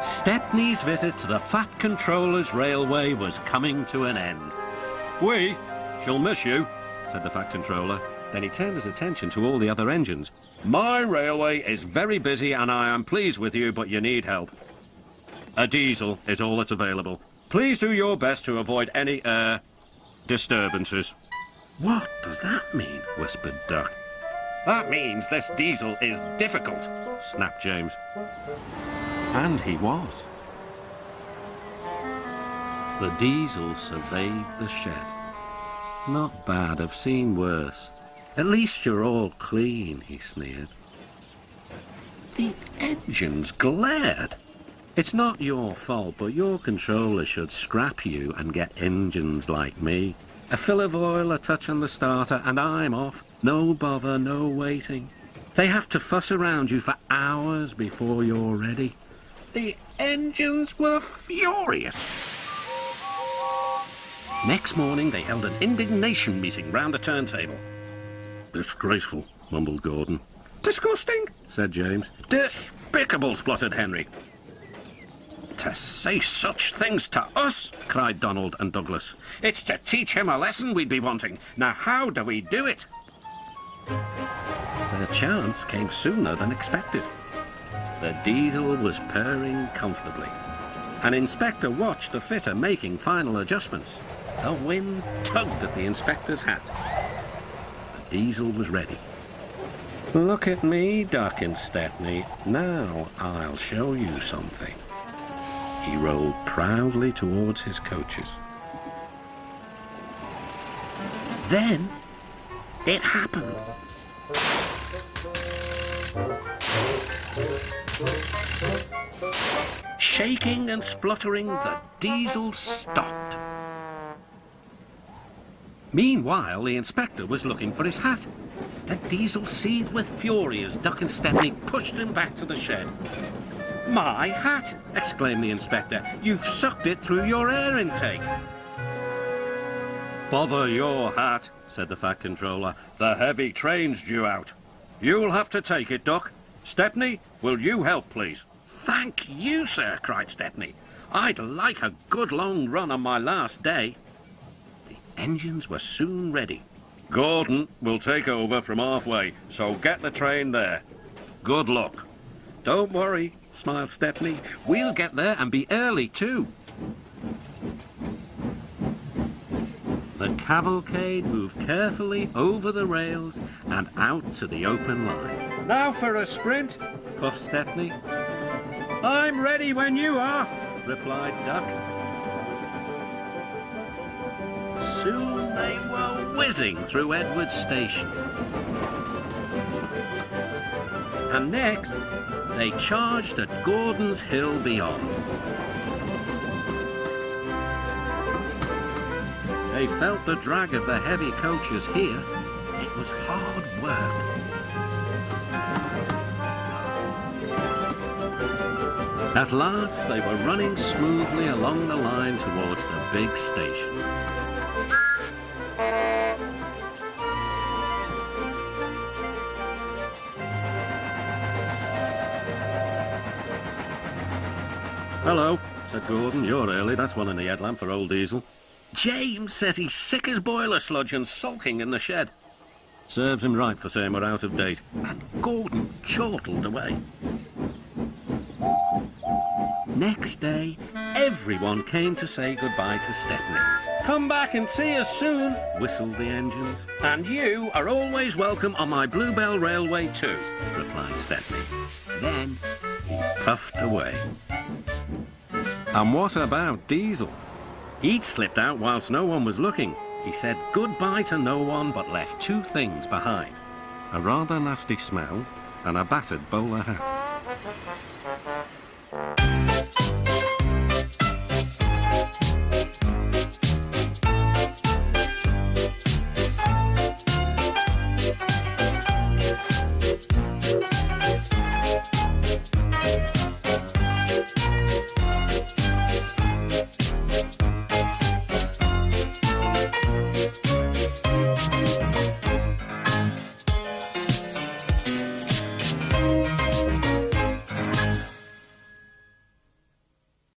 Stepney's visit to the Fat Controller's Railway was coming to an end. "We shall miss you," said the Fat Controller. Then he turned his attention to all the other engines. "My railway is very busy and I am pleased with you, but you need help. A diesel is all that's available. Please do your best to avoid any, disturbances." "What does that mean?" whispered Duck. "That means this diesel is difficult," snapped James. And he was. The diesel surveyed the shed. "Not bad, I've seen worse. At least you're all clean," he sneered. The engines glared. "It's not your fault, but your controller should scrap you and get engines like me. A fill of oil, a touch on the starter, and I'm off. No bother, no waiting. They have to fuss around you for hours before you're ready." The engines were furious. Next morning, they held an indignation meeting round a turntable. "Disgraceful," mumbled Gordon. "Disgusting," said James. "Despicable," spluttered Henry. "To say such things to us," cried Donald and Douglas. "It's to teach him a lesson we'd be wanting. Now how do we do it?" The chance came sooner than expected. The diesel was purring comfortably. An inspector watched the fitter making final adjustments. The wind tugged at the inspector's hat. The diesel was ready. "Look at me, Duck and Stepney. Now I'll show you something." He rolled proudly towards his coaches. Then it happened. Shaking and spluttering, the diesel stopped. Meanwhile, the inspector was looking for his hat. The diesel seethed with fury as Duck and Stepney pushed him back to the shed. "My hat!" exclaimed the inspector. "You've sucked it through your air intake." "Bother your hat," said the Fat Controller. "The heavy train's due out. You'll have to take it, Duck. Stepney, will you help, please?" "Thank you, sir," cried Stepney. "I'd like a good long run on my last day." The engines were soon ready. "Gordon will take over from halfway, so get the train there. Good luck." "Don't worry," smiled Stepney. "We'll get there and be early, too." The cavalcade moved carefully over the rails and out to the open line. "Now for a sprint," puffed Stepney. "I'm ready when you are," replied Duck. Soon they were whizzing through Edward Station. And next, they charged at Gordon's Hill beyond. They felt the drag of the heavy coaches here. It was hard work. At last, they were running smoothly along the line towards the big station. "Hello," said Gordon. "You're early. That's one in the headlamp for old Diesel." "James says he's sick as boiler sludge and sulking in the shed." "Serves him right for saying we're out of date." And Gordon chortled away. Next day, everyone came to say goodbye to Stepney. "Come back and see us soon," whistled the engines. "And you are always welcome on my Bluebell Railway too," replied Stepney. Then he puffed away. And what about Diesel? He'd slipped out whilst no one was looking. He said goodbye to no one but left two things behind: a rather nasty smell and a battered bowler hat.